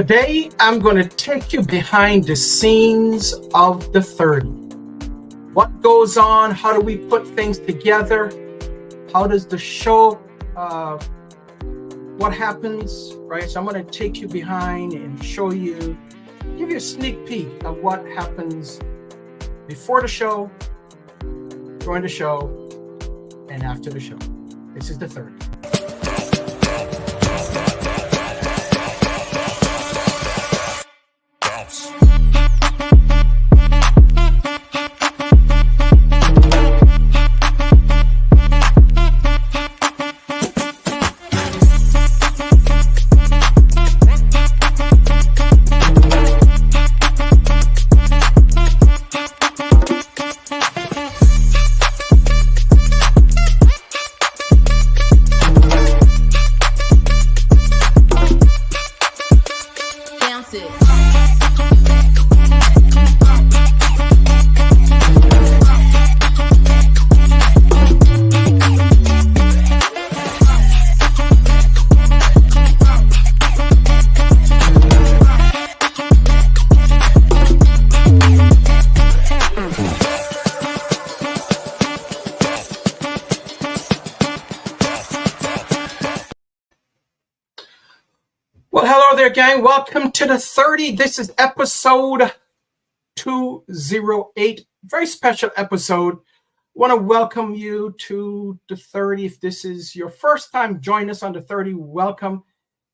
Today, I'm going to take you behind the scenes of the 30. What goes on? How do we put things together? How does the show, what happens, right? So I'm going to take you behind and show you, give you a sneak peek of what happens before the show, during the show, and after the show. This is the 30. Well, hello there, gang. Welcome to the 30. This is episode 208. Very special episode. Want to welcome you to the 30. If this is your first time joining us on the 30, welcome.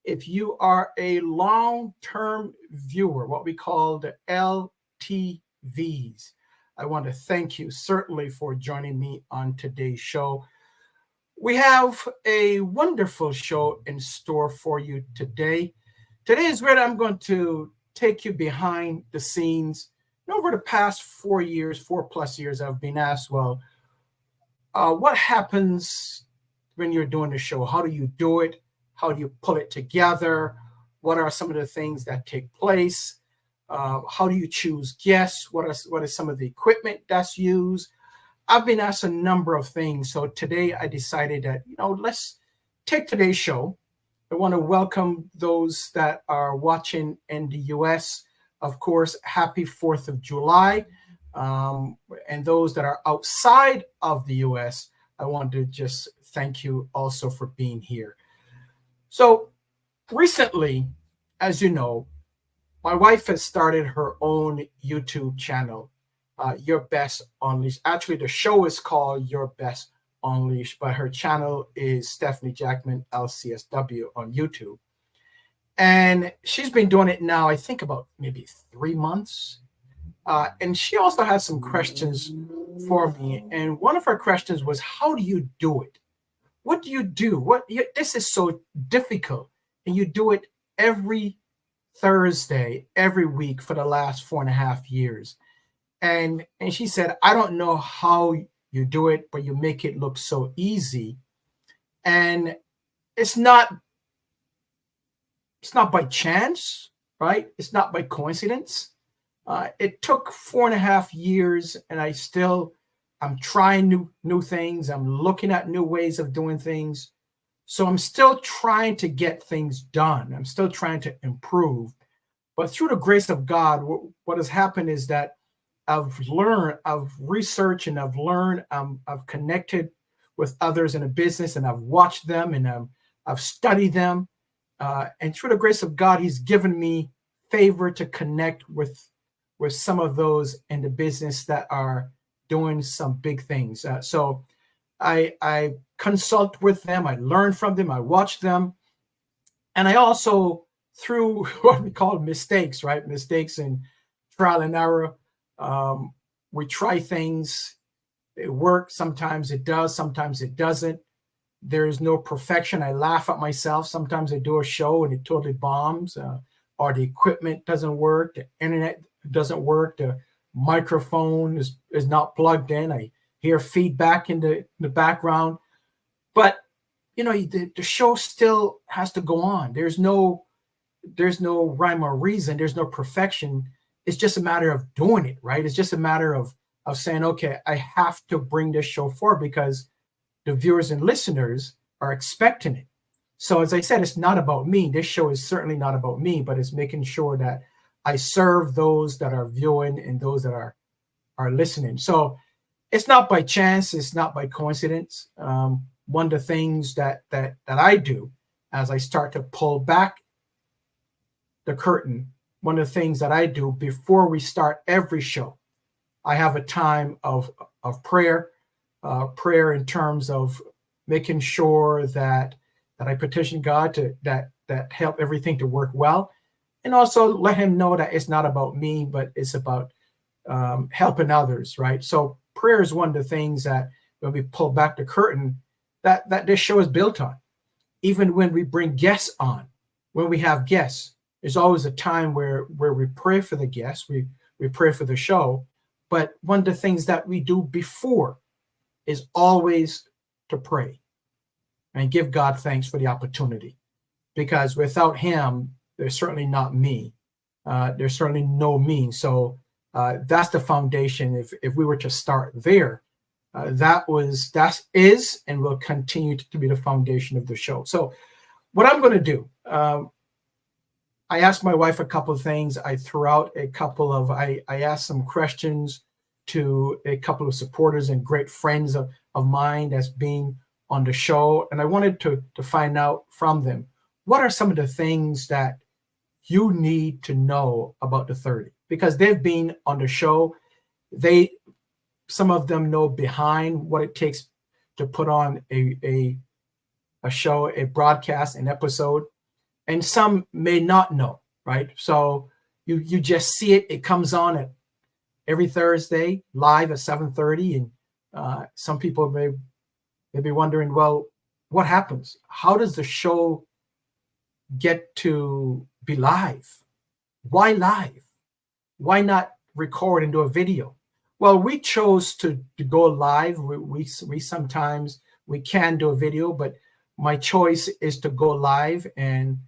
If you are a long-term viewer, what we call the LTVs, I want to thank you certainly for joining me on today's show. We have a wonderful show in store for you today. Today is where I'm going to take you behind the scenes. Over the past 4 plus years, I've been asked, well, what happens when you're doing the show? How do you do it? How do you pull it together? What are some of the things that take place? How do you choose guests? What is some of the equipment that's used? I've been asked a number of things. So today I decided that, let's take today's show. I want to welcome those that are watching in the U.S. Of course, happy 4th of July. And those that are outside of the U.S., I want to just thank you also for being here. So recently, as you know, my wife has started her own YouTube channel. Your Best Unleashed. Actually, the show is called Your Best Unleashed, but her channel is Stephanie Jackman LCSW on YouTube. And she's been doing it now, I think about maybe 3 months. And she also has some questions for me. And one of her questions was, how do you do it? What do you do? This is so difficult. And you do it every Thursday, every week for the last 4.5 years. And she said, I don't know how you do it, but you make it look so easy. And it's not by chance, right? It's not by coincidence. It took 4.5 years, and I'm trying new things. I'm looking at new ways of doing things. So I'm still trying to get things done. I'm still trying to improve. But through the grace of God, what has happened is that I've learned, I've researched, and I've learned, I've connected with others in a business, and I've watched them, and I've studied them. And through the grace of God, he's given me favor to connect with some of those in the business that are doing some big things. So I consult with them, I learn from them, I watch them. And I also, through what we call mistakes, right? Mistakes and trial and error. We try things, it works, sometimes it does, sometimes it doesn't. There is no perfection. I laugh at myself. Sometimes I do a show and it totally bombs, or the equipment doesn't work, the internet doesn't work, the microphone is not plugged in. I hear feedback in the background. But the show still has to go on. There's no rhyme or reason, there's no perfection. It's just a matter of doing it, right? It's just a matter of saying, okay, I have to bring this show forward because the viewers and listeners are expecting it. So as I said, it's not about me. This show is certainly not about me, but it's making sure that I serve those that are viewing and those that are listening. So it's not by chance. It's not by coincidence. One of the things that I do as I start to pull back the curtain, one of the things that I do before we start every show, I have a time of prayer, prayer in terms of making sure that I petition God to that help everything to work well, and also let Him know that it's not about me, but it's about helping others, right? So prayer is one of the things that when we pull back the curtain, that this show is built on. Even when we bring guests on, when we have guests, there's always a time where we pray for the guests, we pray for the show. But one of the things that we do before is always to pray and give God thanks for the opportunity. Because without Him, there's certainly not me. There's certainly no me. So that's the foundation. If we were to start there, that is and will continue to be the foundation of the show. So what I'm going to do, I asked my wife a couple of things. I threw out I asked some questions to a couple of supporters and great friends of mine that's being on the show. And I wanted to find out from them, what are some of the things that you need to know about the 30? Because they've been on the show. Some of them know behind what it takes to put on a show, a broadcast, an episode. And some may not know, right? So you just see it. It comes on at every Thursday live at 7:30, and some people may be wondering, well, what happens? How does the show get to be live? Why live? Why not record and do a video? Well, we chose to go live. We sometimes we can do a video, but my choice is to go live, and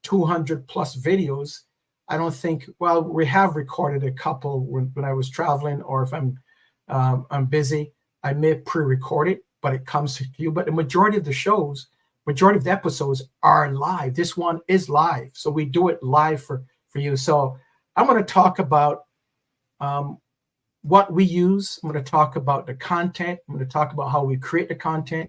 200 plus videos. I don't think, well, we have recorded a couple when I was traveling, or if I'm busy, I may pre-record it, but it comes to you. But the majority of the shows, majority of the episodes are live. This one is live. So we do it live for you. So I'm going to talk about what we use. I'm going to talk about the content. I'm going to talk about how we create the content.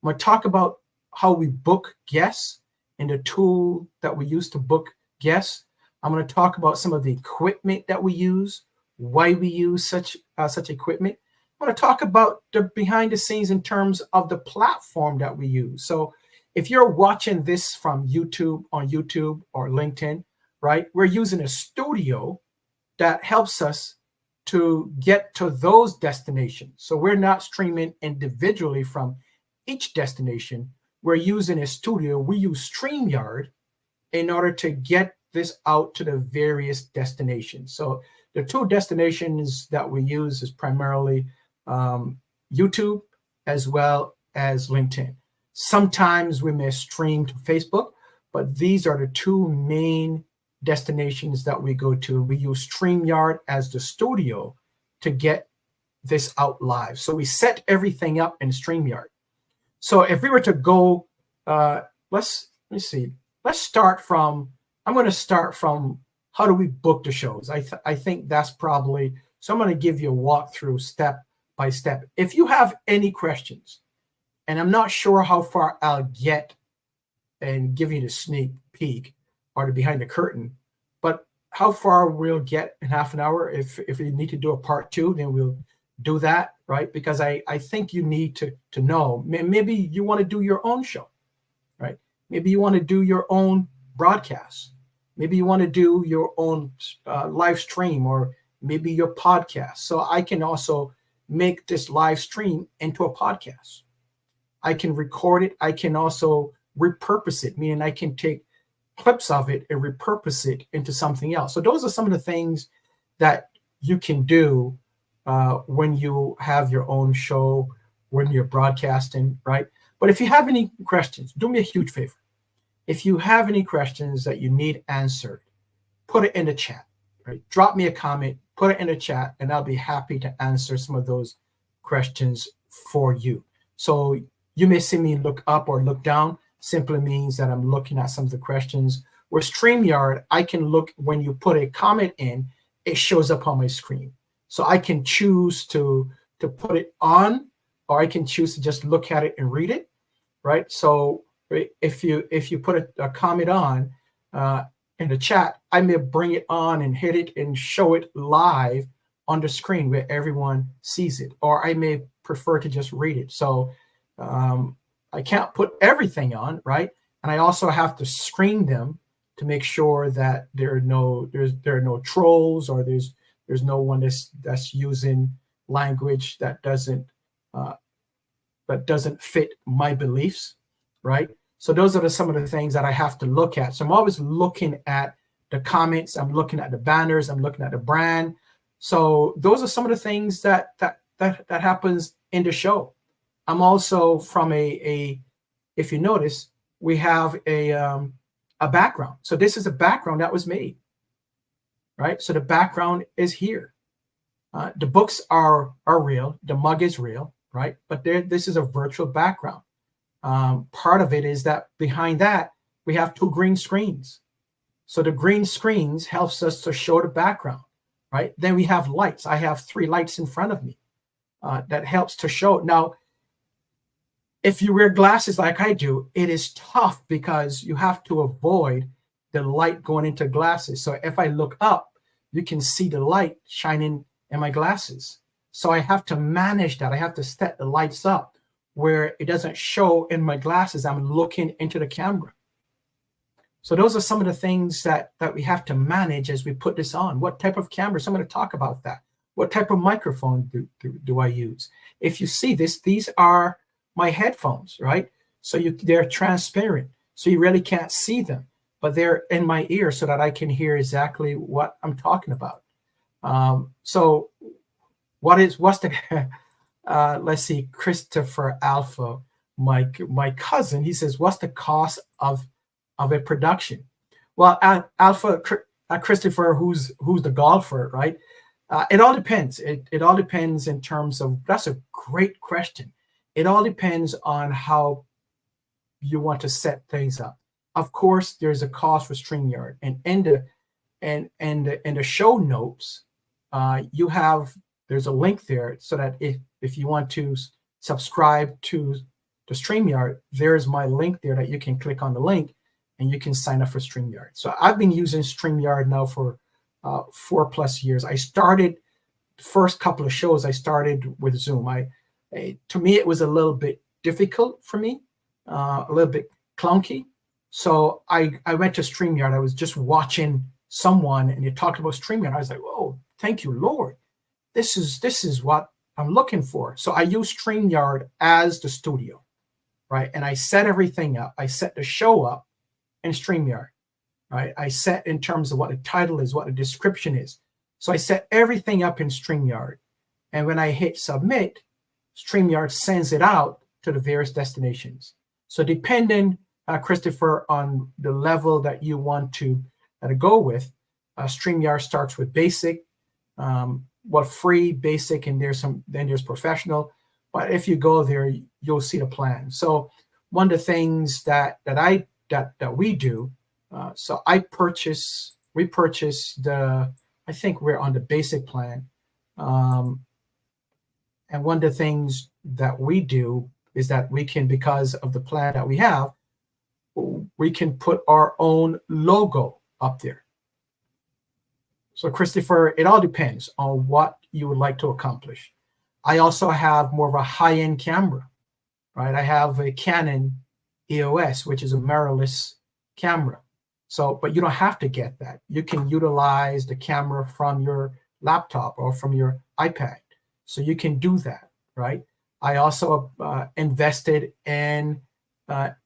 I'm going to talk about how we book guests and the tool that we use to book guests. I'm going to talk about some of the equipment that we use, why we use such equipment. I'm going to talk about the behind the scenes in terms of the platform that we use. So if you're watching this from YouTube, on YouTube or LinkedIn, right, we're using a studio that helps us to get to those destinations. So we're not streaming individually from each destination. We're using a studio. We use StreamYard in order to get this out to the various destinations. So the two destinations that we use is primarily YouTube as well as LinkedIn. Sometimes we may stream to Facebook, but these are the two main destinations that we go to. We use StreamYard as the studio to get this out live. So we set everything up in StreamYard. So if we were to go, let's start from, I'm going to start from how do we book the shows? I think that's probably, so I'm going to give you a walkthrough step by step. If you have any questions, and I'm not sure how far I'll get and give you the sneak peek or the behind the curtain, but how far we'll get in half an hour. If we need to do a part 2, then we'll do that, right? Because I think you need to know. Maybe you want to do your own show, right? Maybe you want to do your own broadcast. Maybe you want to do your own live stream, or maybe your podcast. So I can also make this live stream into a podcast. I can record it. I can also repurpose it, meaning I can take clips of it and repurpose it into something else. So those are some of the things that you can do when you have your own show, when you're broadcasting, right? But if you have any questions, do me a huge favor. If you have any questions that you need answered, put it in the chat, right? Drop me a comment, put it in the chat, and I'll be happy to answer some of those questions for you. So you may see me look up or look down. simply means that I'm looking at some of the questions. Where StreamYard, I can look, when you put a comment in, it shows up on my screen. So I can choose to put it on, or I can choose to just look at it and read it, right? So if you put a comment on in the chat, I may bring it on and hit it and show it live on the screen where everyone sees it, or I may prefer to just read it. So I can't put everything on, right? And I also have to screen them to make sure that there are no trolls, or there's no one that's using language that doesn't fit my beliefs, right? So those are some of the things that I have to look at. So I'm always looking at the comments, I'm looking at the banners, I'm looking at the brand. So those are some of the things that happens in the show. I'm also from if you notice, we have a background. So this is a background that was made, right? So the background is here. The books are real. The mug is real, right? But this is a virtual background. Part of it is that behind that, we have 2 green screens. So the green screens helps us to show the background, right? Then we have lights. I have 3 lights in front of me that helps to show. Now, if you wear glasses like I do, it is tough because you have to avoid the light going into glasses. So if I look up, you can see the light shining in my glasses. So I have to manage that. I have to set the lights up where it doesn't show in my glasses. I'm looking into the camera. So those are some of the things that we have to manage as we put this on. What type of camera? So I'm going to talk about that. What type of microphone do I use? If you see this, these are my headphones, right? So they're transparent, so you really can't see them, but they're in my ear so that I can hear exactly what I'm talking about. So what's the let's see, Christopher Alpha, my cousin, he says, what's the cost of a production? Well, Alpha, Christopher, who's the golfer, right? It all depends. It all depends in terms of, that's a great question. It all depends on how you want to set things up. Of course, there's a cost for StreamYard, and in the show notes, there's a link there so that if you want to subscribe to the StreamYard, there's my link there that you can click on the link and you can sign up for StreamYard. So I've been using StreamYard now for 4+ years. I started the first couple of shows. I started with Zoom. To me, it was a little bit difficult for me, a little bit clunky. So I went to StreamYard. I was just watching someone and they talked about StreamYard. I was like, "Whoa, thank you, Lord. This is what I'm looking for." So I use StreamYard as the studio, right? And I set everything up. I set the show up in StreamYard, right? I set in terms of what the title is, what the description is. So I set everything up in StreamYard. And when I hit submit, StreamYard sends it out to the various destinations. So depending, Christopher, on the level that you want to go with, StreamYard starts with basic, free, basic, and then there's professional. But if you go there, you'll see the plan. So one of the things that we do, so we purchase I think we're on the basic plan. And one of the things that we do is that we can, because of the plan that we have, we can put our own logo up there. So Christopher, it all depends on what you would like to accomplish. I also have more of a high-end camera, right? I have a Canon EOS, which is a mirrorless camera. So, but you don't have to get that. You can utilize the camera from your laptop or from your iPad. So you can do that, right? I also invested in a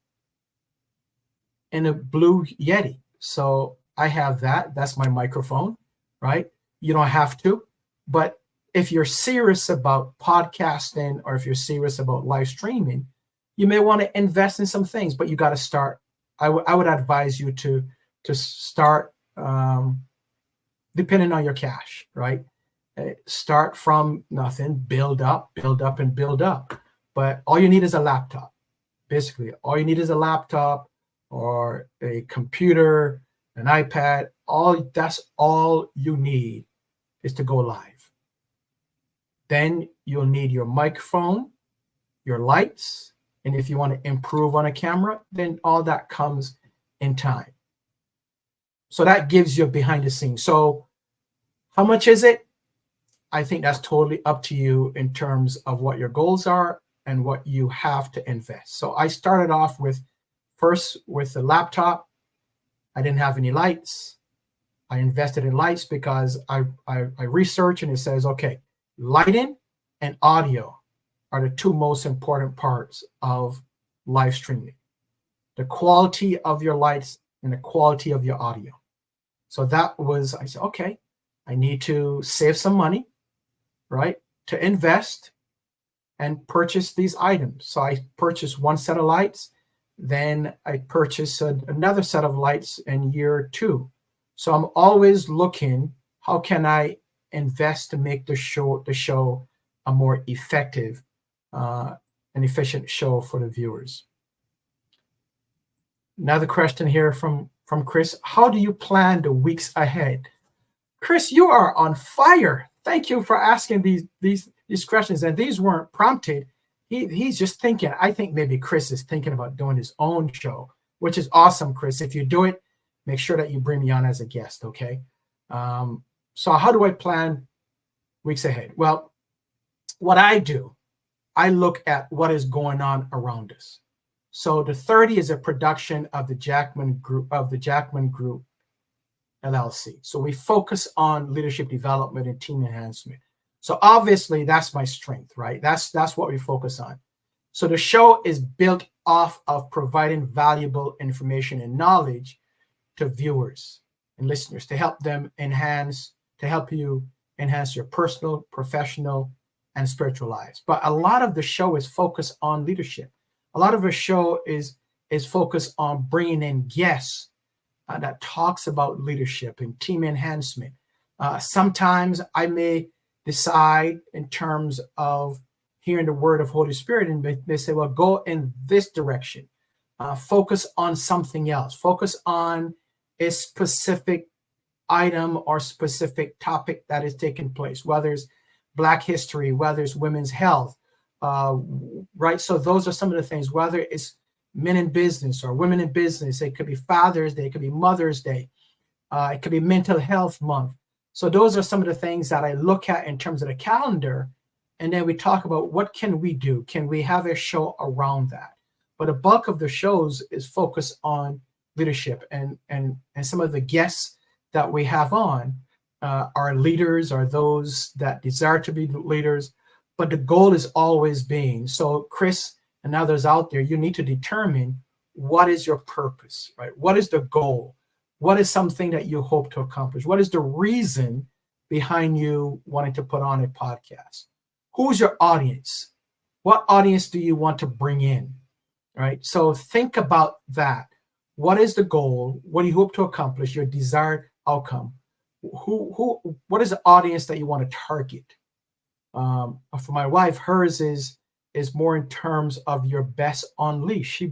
Blue Yeti. So I have that. That's my microphone, right? You don't have to. But if you're serious about podcasting or if you're serious about live streaming, you may want to invest in some things, but you got to start. I would advise you to start depending on your cash, right? Start from nothing, build up, and build up. But all you need is a laptop, Basically, all you need is a laptop or a computer, an iPad. That's all you need is to go live. Then you'll need your microphone, your lights, and if you want to improve on a camera, then all that comes in time. So that gives you behind the scenes. So how much is it? I think that's totally up to you in terms of what your goals are and what you have to invest. So I started off first with the laptop. I didn't have any lights. I invested in lights because I researched and it says, okay, lighting and audio are the two most important parts of live streaming. The quality of your lights and the quality of your audio. So I said, okay, I need to save some money, right, to invest and purchase these items. So I purchased one set of lights, then I purchased another set of lights in year 2. So I'm always looking, how can I invest to make the show a more effective and efficient show for the viewers. Another question here from Chris. How do you plan the weeks ahead? Chris, you are on fire. Thank you for asking these questions. And these weren't prompted. He's just thinking. I think maybe Chris is thinking about doing his own show, which is awesome, Chris. If you do it, make sure that you bring me on as a guest, okay? So how do I plan weeks ahead? Well, what I do, I look at what is going on around us. So the 30 is a production of the Jackman Group LLC. So we focus on leadership development and team enhancement. So obviously that's my strength, right? That's what we focus on. So the show is built off of providing valuable information and knowledge to viewers and listeners to help you enhance your personal, professional, and spiritual lives. But a lot of the show is focused on leadership. A lot of the show is focused on bringing in guests that talks about leadership and team enhancement. Sometimes I may decide in terms of hearing the word of Holy Spirit, and they say, well, go in this direction. Focus on something else. Focus on a specific item or specific topic that is taking place, whether it's Black history, whether it's women's health, right? So those are some of the things, whether it's men in business or women in business. It could be Father's Day, it could be Mother's Day, it could be Mental Health Month. So those are some of the things that I look at in terms of the calendar. And then we talk about what can we do? Can we have a show around that? But the bulk of the shows is focused on leadership, and some of the guests that we have on are leaders, are those that desire to be leaders. But the goal is always being, so Chris and others out there, you need to determine what is your purpose, right? What is the goal? What is something that you hope to accomplish? What is the reason behind you wanting to put on a podcast? Who's your audience? What audience do you want to bring in, right? So think about that. What is the goal? What do you hope to accomplish? Your desired outcome. What is the audience that you want to target? For my wife, hers is more in terms of your best unleash.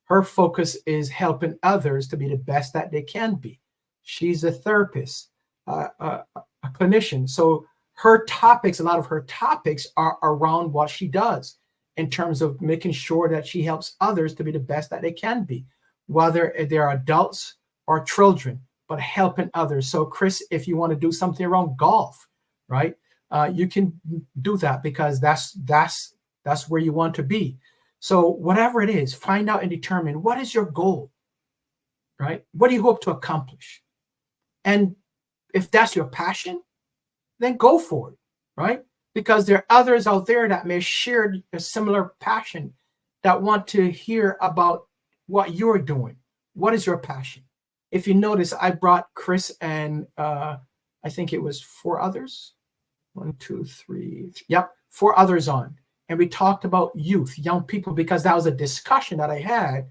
Her focus is helping others to be the best that they can be. She's a therapist, a clinician. So a lot of her topics are around what she does in terms of making sure that she helps others to be the best that they can be, whether they're adults or children, but helping others. So Chris, if you want to do something around golf, right, you can do that because that's where you want to be. So whatever it is, find out and determine what is your goal, right? What do you hope to accomplish? And if that's your passion, then go for it, right? Because there are others out there that may share a similar passion that want to hear about what you're doing. What is your passion? If you notice, I brought Chris and I think it was 4 others. 1, 2, 3. Yep, 4 others on. And we talked about youth, young people, because that was a discussion that I had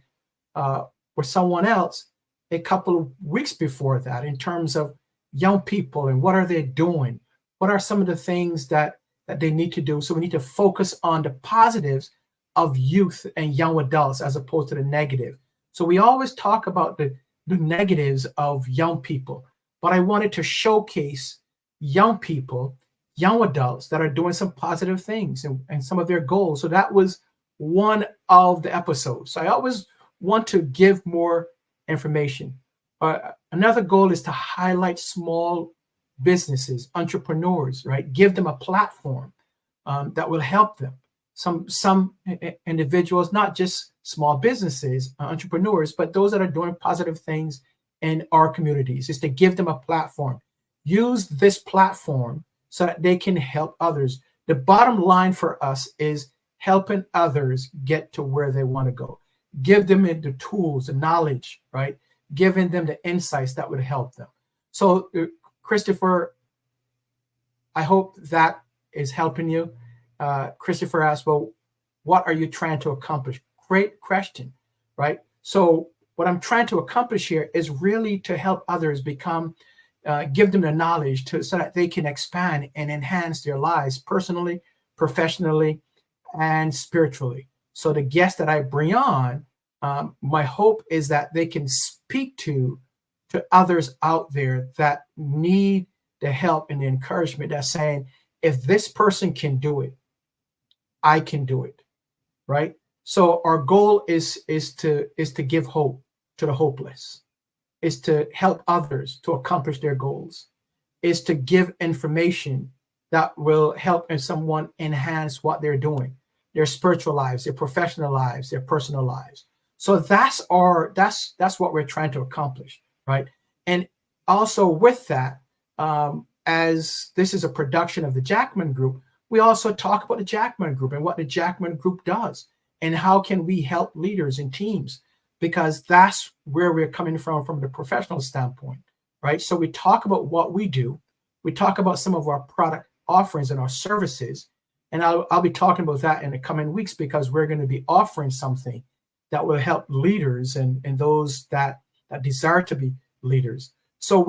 with someone else a couple of weeks before that in terms of young people and what are they doing? What are some of the things that they need to do? So we need to focus on the positives of youth and young adults as opposed to the negative. So we always talk about the negatives of young people, but I wanted to showcase young people, young adults that are doing some positive things and some of their goals. So that was one of the episodes. So I always want to give more information. Another goal is to highlight small businesses, entrepreneurs, right? Give them a platform that will help them. Some individuals, not just small businesses, entrepreneurs, but those that are doing positive things in our communities, is to give them a platform. Use this platform so that they can help others. The bottom line for us is helping others get to where they want to go. Give them the tools, the knowledge, right? Giving them the insights that would help them. So, Christopher, I hope that is helping you. Christopher asked, well, what are you trying to accomplish? Great question, right? So what I'm trying to accomplish here is really to help others become, give them the knowledge so that they can expand and enhance their lives personally, professionally, and spiritually. So the guests that I bring on, my hope is that they can speak to others out there that need the help and the encouragement, that's saying, if this person can do it, I can do it, right? So our goal is to give hope to the hopeless, is to help others to accomplish their goals, is to give information that will help someone enhance what they're doing, their spiritual lives, their professional lives, their personal lives. So that's what we're trying to accomplish, right? And also with that, as this is a production of the Jackman Group, we also talk about the Jackman Group and what the Jackman Group does and how can we help leaders and teams, because that's where we're coming from the professional standpoint, right? So we talk about what we do. We talk about some of our product offerings and our services, and I'll be talking about that in the coming weeks, because we're going to be offering something that will help leaders and those that desire to be leaders. So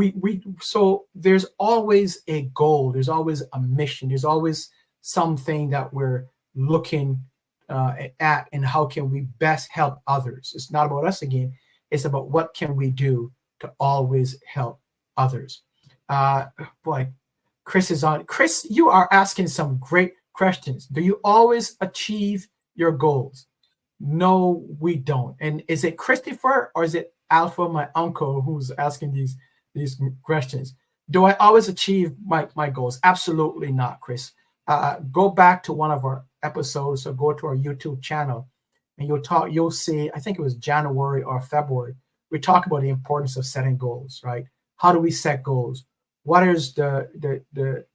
so there's always a goal, there's always a mission, there's always something that we're looking at, and how can we best help others. It's not about us again, it's about what can we do to always help others. Boy, Chris is on. Chris, you are asking some great questions. Do you always achieve your goals? No, we don't. And is it Christopher or is it Alpha, my uncle, who's asking these questions? Do I always achieve my goals? Absolutely not, Chris. Go back to one of our episodes, or go to our YouTube channel, and you'll see, I think it was January or February, we talk about the importance of setting goals, right? How do we set goals? What is the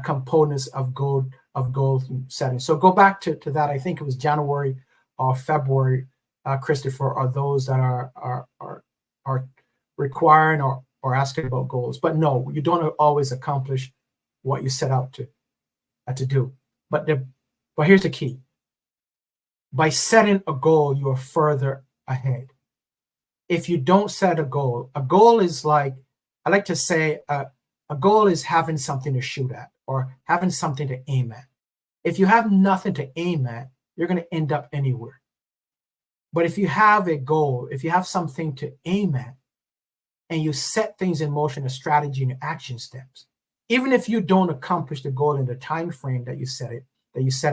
components of goal setting? So go back to that. I think it was January or February, Christopher, are those that are requiring or asking about goals. But no, you don't always accomplish what you set out to do. But here's the key. By setting a goal, you are further ahead. If you don't set a goal is like, I like to say, a goal is having something to shoot at or having something to aim at. If you have nothing to aim at, you're going to end up anywhere. But if you have a goal, if you have something to aim at, and you set things in motion, a strategy and action steps, even if you don't accomplish the goal in the time frame that you set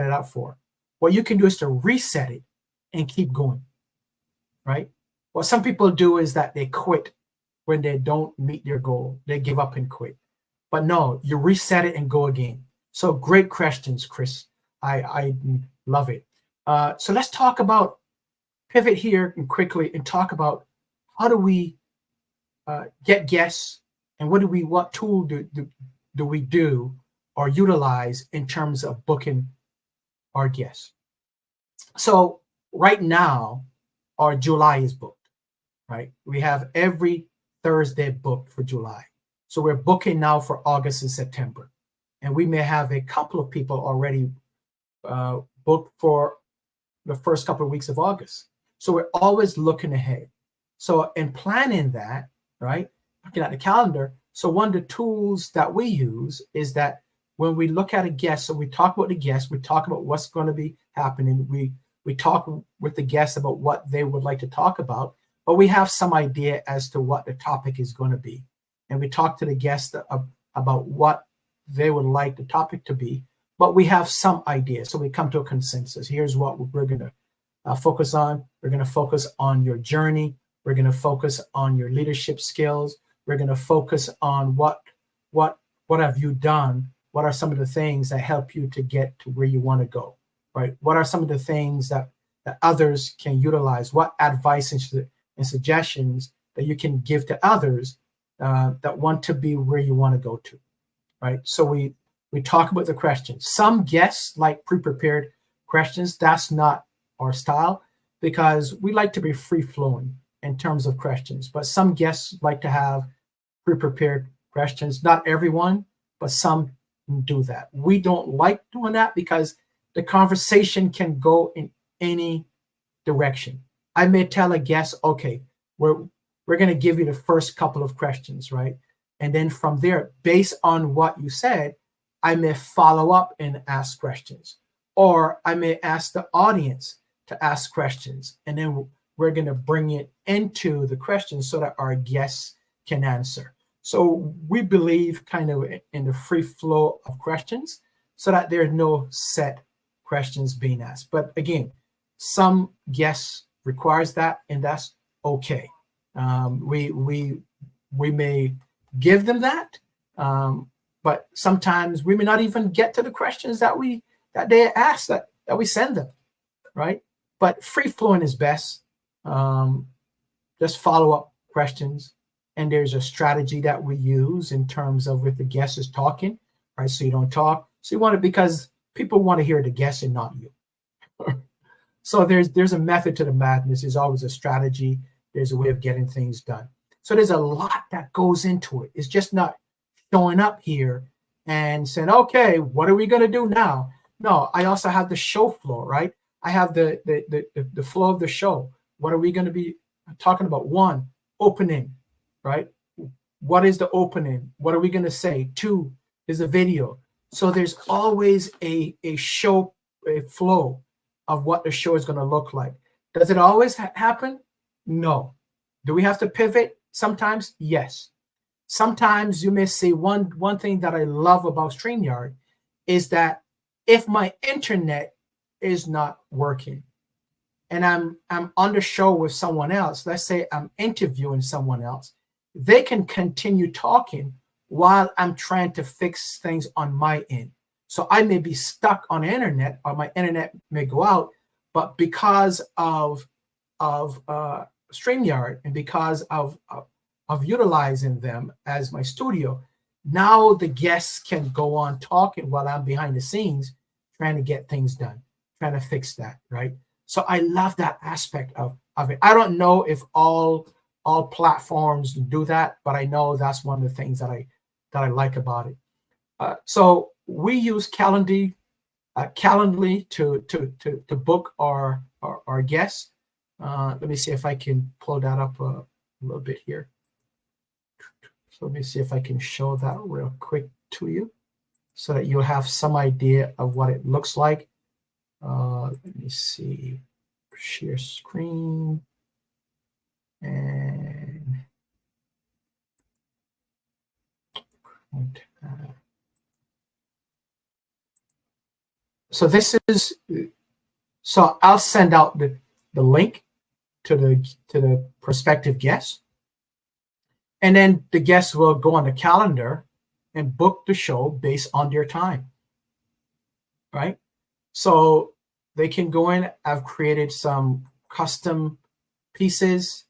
it up for, what you can do is to reset it and keep going, right? What some people do is that they quit when they don't meet their goal. They give up and quit. But no, you reset it and go again. So great questions, Chris. I love it. So let's pivot here and quickly and talk about how do we get guests, and what tool do we do or utilize in terms of booking our guests. So right now, our July is booked, right? We have every Thursday booked for July. So we're booking now for August and September. And we may have a couple of people already booked for the first couple of weeks of August. So we're always looking ahead. So in planning that, right, looking at the calendar, so one of the tools that we use is that when we look at a guest, so we talk about the guest, we talk about what's going to be happening, we We talk with the guests about what they would like to talk about, but we have some idea as to what the topic is going to be. And we talk to the guests about what they would like the topic to be, but we have some idea. So we come to a consensus. Here's what we're going to focus on. We're going to focus on your journey. We're going to focus on your leadership skills. We're going to focus on what have you done? What are some of the things that help you to get to where you want to go, right? What are some of the things that others can utilize? What advice and suggestions that you can give to others that want to be where you want to go to, right? So we talk about the questions. Some guests like pre-prepared questions. That's not our style because we like to be free-flowing in terms of questions. But some guests like to have pre-prepared questions. Not everyone, but some do that. We don't like doing that because the conversation can go in any direction. I may tell a guest, okay, we're going to give you the first couple of questions, right? And then from there, based on what you said, I may follow up and ask questions. Or I may ask the audience to ask questions. And then we're going to bring it into the questions so that our guests can answer. So we believe kind of in the free flow of questions so that there's no set questions being asked. But again, some guests requires that, and that's okay. We may give them that, but sometimes we may not even get to the questions that they ask that we send them, right? But free flowing is best. Just follow up questions. And there's a strategy that we use in terms of if the guest is talking, right? So you don't talk. So you want it because people want to hear the guest and not you. So there's a method to the madness. There's always a strategy. There's a way of getting things done. So there's a lot that goes into it. It's just not showing up here and saying, okay, what are we going to do now? No, I also have the show flow, right? I have the flow of the show. What are we going to be talking about? One, opening. Right? What is the opening? What are we going to say? Two is a video. So there's always a flow of what the show is going to look like. Does it always happen? No. Do we have to pivot? Sometimes, yes. Sometimes you may see one thing that I love about StreamYard is that if my internet is not working and I'm on the show with someone else, let's say I'm interviewing someone else, they can continue talking while I'm trying to fix things on my end. So I may be stuck on the internet or my internet may go out, but because of StreamYard and because of utilizing them as my studio, now the guests can go on talking while I'm behind the scenes trying to get things done, trying to fix that, right? So I love that aspect of it. I don't know if all platforms do that, but I know that's one of the things that I like about it. So we use Calendly to book our guests. Let me see if I can pull that up a little bit here. So let me see if I can show that real quick to you so that you'll have some idea of what it looks like. Let me see, share screen. And so this is, so I'll send out the link to the prospective guest, and then the guests will go on the calendar and book the show based on their time, right? So they can go in. I've created some custom pieces.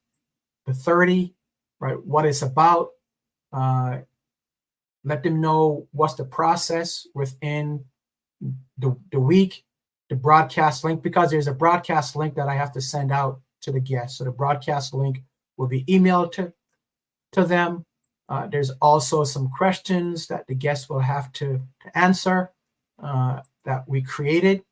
The 30, right? What it's about. Let them know what's the process within the week. The broadcast link, because there's a broadcast link that I have to send out to the guests. So the broadcast link will be emailed to them. There's also some questions that the guests will have to answer that we created.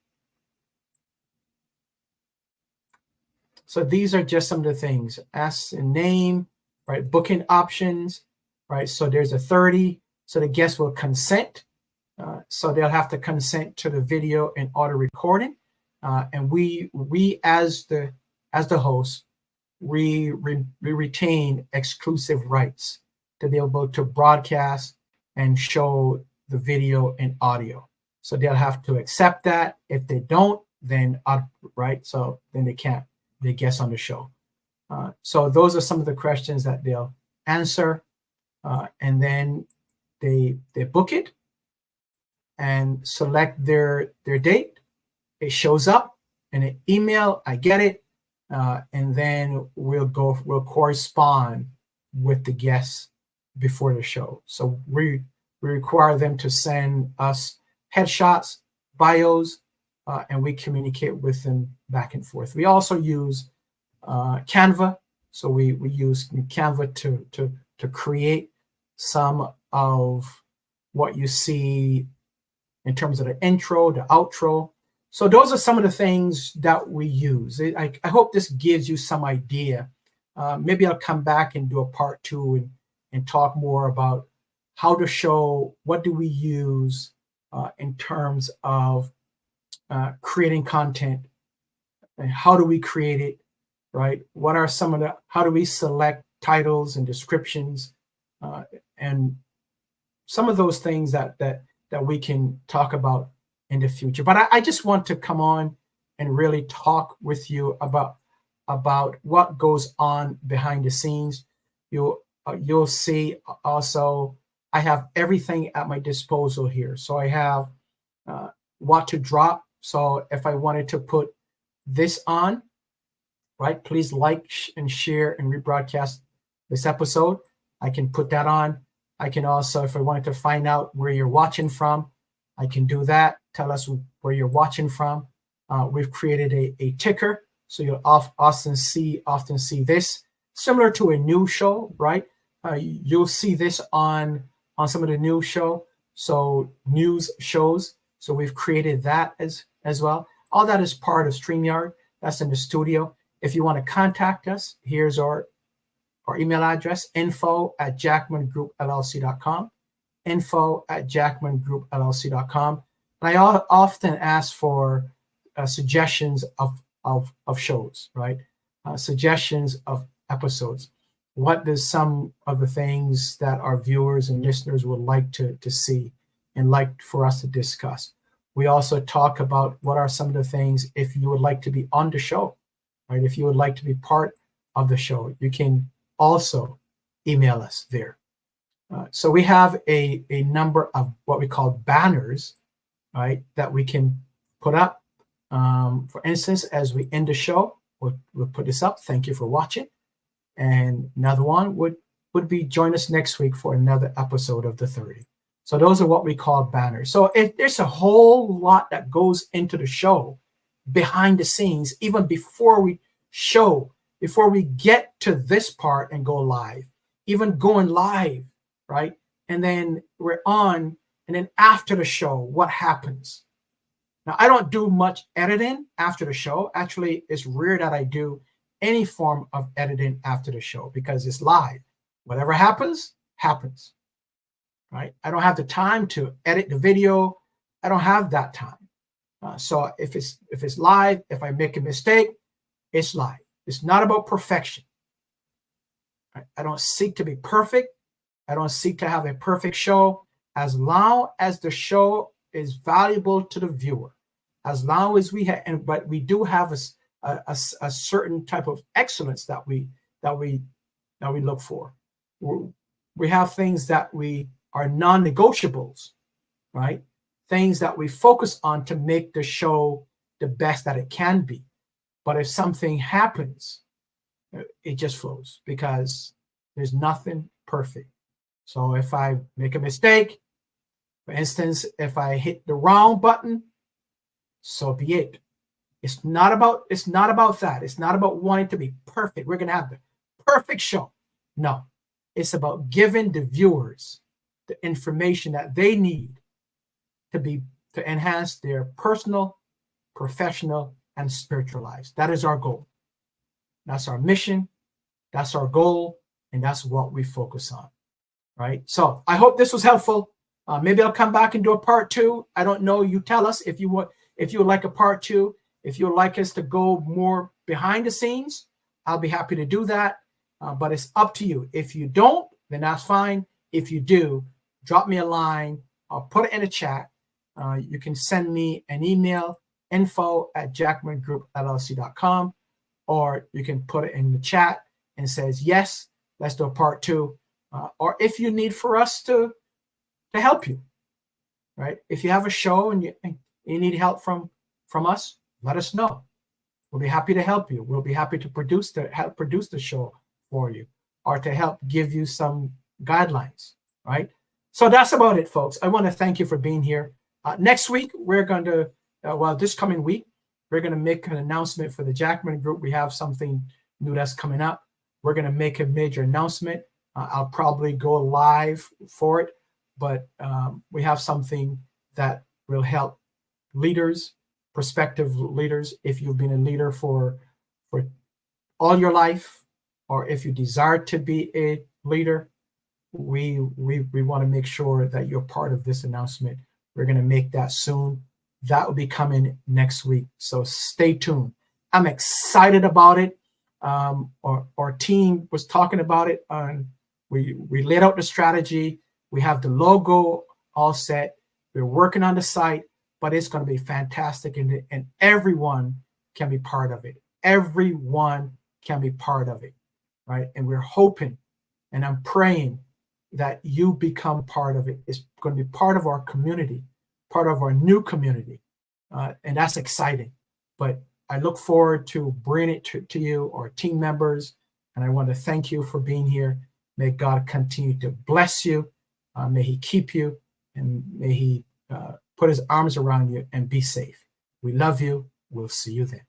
So these are just some of the things. Ask and name, right? Booking options, right? So there's a 30. So the guest will consent. So they'll have to consent to the video and audio recording. and we as the host, we retain exclusive rights to be able to broadcast and show the video and audio. So they'll have to accept that. If they don't, then right, so then they can't be guests on the show. So those are some of the questions that they'll answer, and then they book it and select their date. It shows up in an email. I get it, and then we'll correspond with the guests before the show. So we require them to send us headshots, bios, and we communicate with them back and forth. We also use Canva. So we use Canva to create some of what you see in terms of the intro, the outro. So those are some of the things that we use. I hope this gives you some idea. Maybe I'll come back and do a part 2 and talk more about how to show, what do we use in terms of creating content, and how do we create it, right? What are some of how do we select titles and descriptions, and some of those things that we can talk about in the future. But I just want to come on and really talk with you about what goes on behind the scenes. You'll see also I have everything at my disposal here. So I have what to drop. So if I wanted to put this on, right, please like and share and rebroadcast this episode. I can put that on. I can also, if I wanted to find out where you're watching from, I can do that. Tell us where you're watching from. We've created a ticker, so you'll often see this, similar to a news show, right? You'll see this on some of the news show, so news shows. So we've created that as well. All that is part of StreamYard. That's in the studio. If you want to contact us, here's our email address, info@jackmangroup.llc.com, info@jackmangroup.llc.com. And I often ask for suggestions of shows, right? Suggestions of episodes. What does some of the things that our viewers and listeners would like to see and like for us to discuss? We also talk about what are some of the things if you would like to be on the show, right? If you would like to be part of the show, you can also email us there. So we have a number of what we call banners, right, that we can put up. For instance, as we end the show, we'll put this up. Thank you for watching. And another one would be join us next week for another episode of The 30. So those are what we call banners. So there's a whole lot that goes into the show behind the scenes, even before we get to this part and go live, even going live, right? And then we're on, and then after the show, what happens? Now, I don't do much editing after the show. Actually, it's rare that I do any form of editing after the show because it's live. Whatever happens, happens, right? I don't have the time to edit the video. I don't have that time. So if it's live, if I make a mistake, it's live. It's not about perfection. I don't seek to be perfect. I don't seek to have a perfect show. As long as the show is valuable to the viewer, as long as we have, but we do have a certain type of excellence that we look for. We have things that we are non-negotiables, right? Things that we focus on to make the show the best that it can be. But if something happens, it just flows because there's nothing perfect. So if I make a mistake, for instance, if I hit the wrong button, so be it. It's not about that. It's not about wanting to be perfect. We're going to have the perfect show. No, it's about giving the viewers the information that they need to enhance their personal, professional, and spiritual lives. That is our goal. That's our mission. That's our goal. And that's what we focus on. Right. So I hope this was helpful. Maybe I'll come back and do a part 2. I don't know. You tell us if you would like a part 2. If you'd like us to go more behind the scenes, I'll be happy to do that. But it's up to you. If you don't, then that's fine. If you do, drop me a line. I'll put it in the chat. You can send me an email, info@jackmangroup.llc.com, or you can put it in the chat and says, yes, let's do a part 2. Or if you need for us to help you, right? If you have a show and you need help from us, let us know. We'll be happy to help you. We'll be happy to help produce the show for you, or to help give you some guidelines, right? So that's about it, folks. I want to thank you for being here. Next week, we're going to, this coming week, we're going to make an announcement for the Jackman Group. We have something new that's coming up. We're going to make a major announcement. I'll probably go live for it, but we have something that will help leaders, prospective leaders. If you've been a leader for all your life, or if you desire to be a leader, we want to make sure that you're part of this announcement. We're going to make that soon. That will be coming next week. So stay tuned. I'm excited about it. Our team was talking about it. We laid out the strategy. We have the logo all set. We're working on the site, but it's going to be fantastic, and everyone can be part of it. Everyone can be part of it, right? And we're hoping, and I'm praying that you become part of it. It's going to be part of our community, part of our new community, and that's exciting. But I look forward to bringing it to you, our team members, and I want to thank you for being here. May God continue to bless you. May he keep you, and may he put his arms around you and be safe. We love you. We'll see you then.